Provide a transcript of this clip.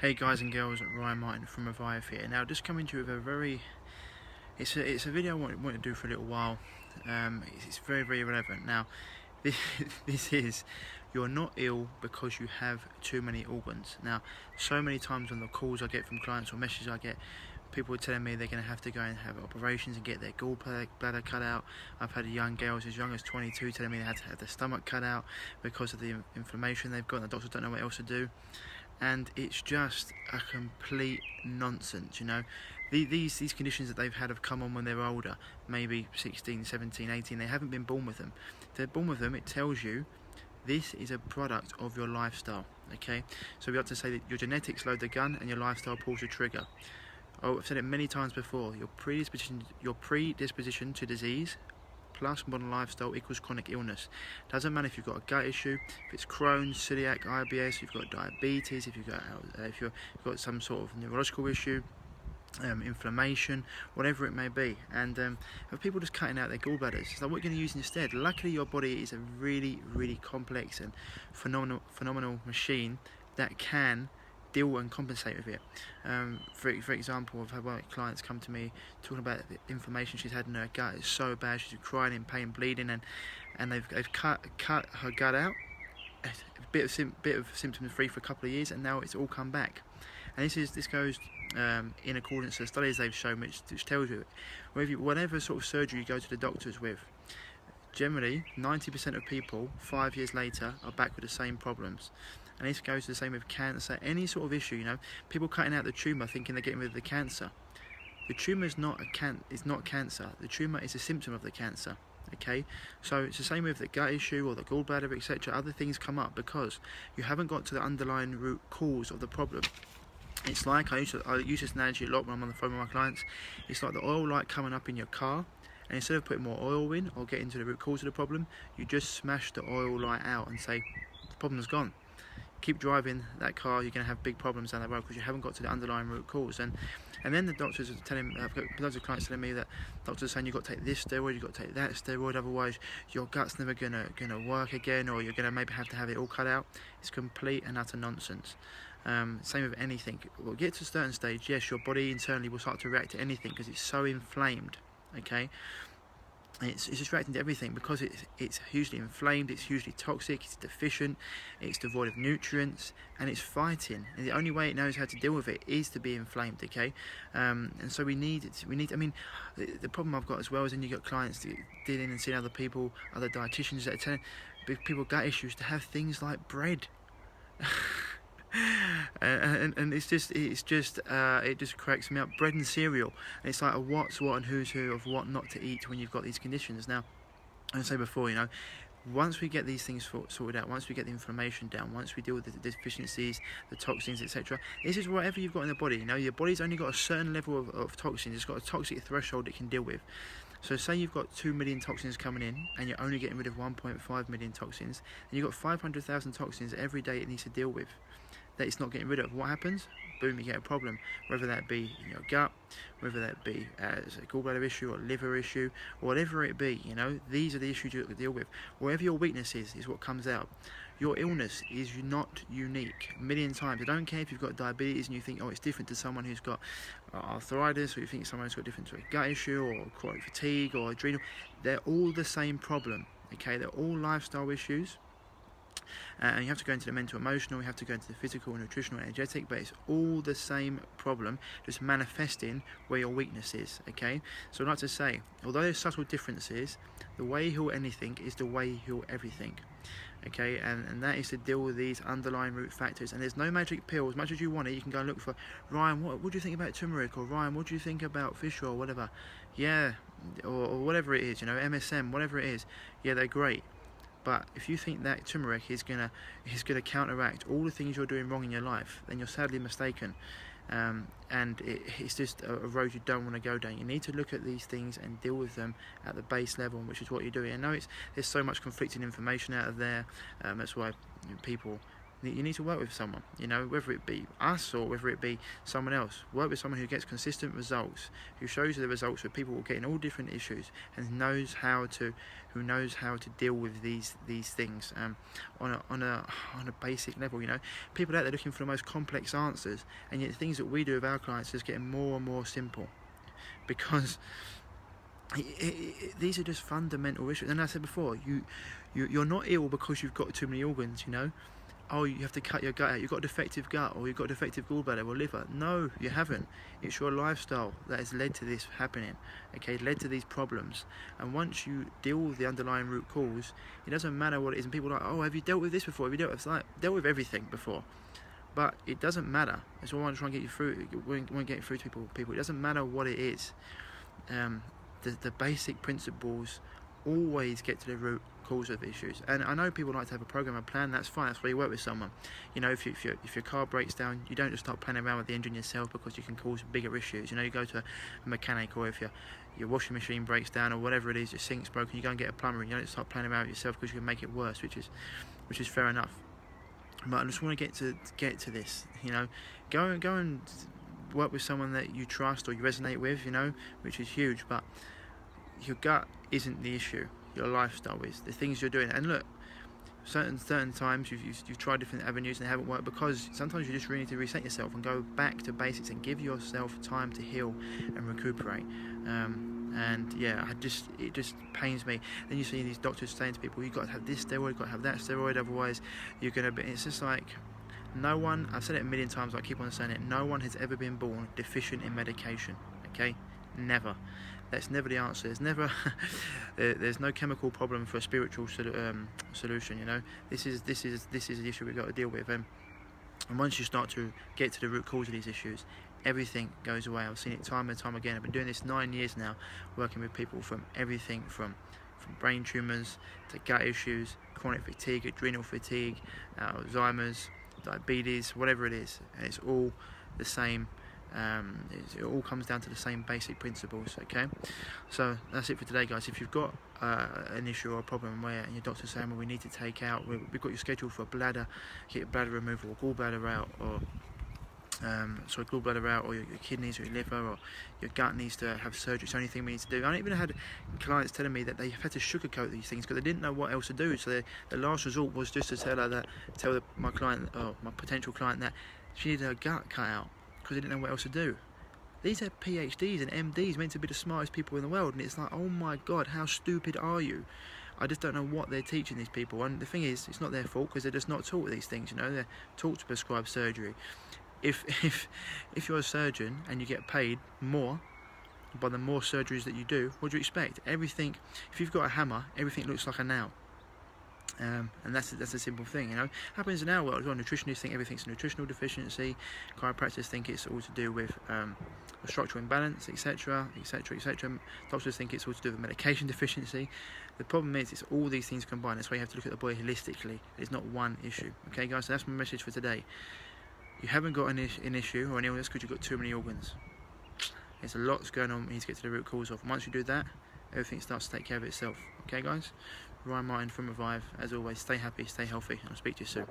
Hey guys and girls, Ryan Martin from Revive here. Now just coming to you with a very, it's a video I want to do for a little while. It's very relevant. Now this, this is, you're not ill because you have too many organs. Now so many times on the calls I get from clients or messages I get, people are telling me they're going to have to go and have operations and get their gallbladder cut out. I've had young girls as young as 22 telling me they had to have their stomach cut out because of the inflammation they've got and the doctors don't know what else to do. And it's just a complete nonsense, you know. These conditions that they've had have come on when they're older, maybe 16, 17, 18, they haven't been born with them. If they're born with them, it tells you this is a product of your lifestyle, okay? So we have to say that your genetics load the gun and your lifestyle pulls the trigger. Oh, I've said it many times before, your predisposition to disease plus modern lifestyle equals chronic illness. Doesn't matter if you've got a gut issue, if it's Crohn's, celiac, IBS, if you've got diabetes, if you've got some sort of neurological issue, inflammation, whatever it may be. And have people just cutting out their gallbladders. It's like, what are you going to use instead? Luckily your body is a really complex and phenomenal machine that can deal and compensate with it. For example, I've had one of my clients come to me talking about the inflammation she's had in her gut. It's so bad, she's crying in pain, bleeding, and they've cut her gut out, a bit of symptom free for a couple of years, and now it's all come back. And this goes in accordance to the studies they've shown, which tells you whatever sort of surgery you go to the doctors with, generally 90% of people 5 years later are back with the same problems. And this goes the same with cancer, any sort of issue, you know. People cutting out the tumour thinking they're getting rid of the cancer. The tumour is not cancer. The tumour is a symptom of the cancer, okay? So it's the same with the gut issue or the gallbladder, etc. Other things come up because you haven't got to the underlying root cause of the problem. It's like, I use this analogy a lot when I'm on the phone with my clients. It's like the oil light coming up in your car, and instead of putting more oil in or getting to the root cause of the problem, you just smash the oil light out and say, the problem's gone. Keep driving that car, you're going to have big problems down the road because you haven't got to the underlying root cause. And then the doctors are telling, I've got loads of clients telling me that doctors are saying you've got to take this steroid, you've got to take that steroid, otherwise your gut's never going to work again, or you're going to maybe have to have it all cut out. It's complete and utter nonsense. Same with anything. We'll get to a certain stage, yes, your body internally will start to react to anything because it's so inflamed, okay? It's just reacting to everything because it's hugely inflamed, it's hugely toxic, it's deficient, it's devoid of nutrients, and it's fighting. And the only way it knows how to deal with it is to be inflamed, okay? And so we need, I mean, the problem I've got as well is then you got clients dealing and seeing other people, other dietitians that are telling people gut issues to have things like bread. And it just cracks me up. Bread and cereal, and it's like a what's what and who's who of what not to eat when you've got these conditions. Now, as I said before, you know, once we get these things sorted out, once we get the inflammation down, once we deal with the deficiencies, the toxins, etc., this is whatever you've got in the body. You know, your body's only got a certain level of toxins. It's got a toxic threshold it can deal with. So say you've got 2 million toxins coming in and you're only getting rid of 1.5 million toxins, and you've got 500,000 toxins every day it needs to deal with that it's not getting rid of. What happens? Boom, you get a problem. Whether that be in your gut, whether that be as a gallbladder issue or liver issue, or whatever it be, you know, these are the issues you have to deal with. Wherever your weakness is what comes out. Your illness is not unique. A million times. I don't care if you've got diabetes and you think, oh, it's different to someone who's got arthritis, or you think someone's got different to a gut issue or chronic fatigue or adrenal. They're all the same problem, okay? They're all lifestyle issues. And you have to go into the mental, emotional, you have to go into the physical, nutritional, energetic, but it's all the same problem, just manifesting where your weakness is, okay? So I'd like to say, although there's subtle differences, the way you heal anything is the way you heal everything, okay? And that is to deal with these underlying root factors. And there's no magic pill. As much as you want it, you can go and look for, Ryan, what do you think about turmeric? Or Ryan, what do you think about fish oil, or whatever? Yeah, or whatever it is, you know, MSM, whatever it is. Yeah, they're great. But if you think that turmeric is gonna counteract all the things you're doing wrong in your life, then you're sadly mistaken. And it's just a road you don't want to go down. You need to look at these things and deal with them at the base level, which is what you're doing. I know there's so much conflicting information out of there. That's why people You need to work with someone, you know, whether it be us or whether it be someone else. Work with someone who gets consistent results, who shows you the results with people getting all different issues, and who knows how to deal with these things on a basic level. You know, people out there looking for the most complex answers, and yet the things that we do with our clients is getting more and more simple, because these are just fundamental issues. And I said before, you're not ill because you've got too many organs, you know. Oh, you have to cut your gut out, you've got a defective gut, or you've got a defective gallbladder or liver. No, you haven't. It's your lifestyle that has led to this happening, okay, led to these problems. And once you deal with the underlying root cause, it doesn't matter what it is. And people are like, oh, have you dealt with this before? Have you dealt with everything before? But it doesn't matter. That's what I want to try and get you through. Want to get through to people. It doesn't matter what it is. The basic principles always get to the root cause of issues. And I know people like to have a program, a plan. That's fine. That's why you work with someone. You know, if your car breaks down, you don't just start playing around with the engine yourself, because you can cause bigger issues. You know, you go to a mechanic, or if your washing machine breaks down or whatever it is, your sink's broken, you go and get a plumber, and you don't start playing around with yourself because you can make it worse, which is fair enough. But I just want to get to this. You know, go and work with someone that you trust or you resonate with. You know, which is huge. But your gut isn't the issue. Your lifestyle is, the things you're doing. And look, certain times you've tried different avenues and they haven't worked, because sometimes you just really need to reset yourself and go back to basics and give yourself time to heal and recuperate. And yeah, it just pains me. Then you see these doctors saying to people, you've got to have this steroid, you've got to have that steroid, otherwise you're going to be... It's just like, no one, I've said it a million times, I keep on saying it, no one has ever been born deficient in medication, okay? Never. That's never the answer. There's never there's no chemical problem for a spiritual solution. You know, this is the issue we've got to deal with. And once you start to get to the root cause of these issues, everything goes away. I've seen it time and time again. I've been doing this 9 years now, working with people from everything from brain tumours to gut issues, chronic fatigue, adrenal fatigue, Alzheimer's, diabetes, whatever it is. And it's all the same. It all comes down to the same basic principles, okay? So that's it for today, guys. If you've got an issue or a problem where your doctor's saying, well, we need to take out, we've got you scheduled for a bladder, get a bladder removal, or gallbladder out, or gallbladder out, or your kidneys or your liver, or your gut needs to have surgery. It's the only thing we need to do. I even had clients telling me that they've had to sugarcoat these things because they didn't know what else to do. So the last resort was just to tell my potential client that she needed her gut cut out, because they didn't know what else to do. These are PhDs and MDs meant to be the smartest people in the world, and it's like, oh my God, how stupid are you? I just don't know what they're teaching these people. And the thing is, it's not their fault, because they're just not taught these things. You know, they're taught to prescribe surgery. If you're a surgeon and you get paid more by the more surgeries that you do, what do you expect? Everything. If you've got a hammer, everything looks like a nail. And that's a simple thing, you know. Happens in our world as well. Nutritionists think everything's a nutritional deficiency. Chiropractors think it's all to do with a structural imbalance, etc., etc., etc. Doctors think it's all to do with medication deficiency. The problem is, it's all these things combined. That's why you have to look at the body holistically. It's not one issue. Okay, guys. So that's my message for today. You haven't got an issue or an illness because you've got too many organs. There's a lot that's going on. We need to get to the root cause of. And once you do that, everything starts to take care of itself. Okay, guys. Ryan Martin from Revive. As always, stay happy, stay healthy, and I'll speak to you soon.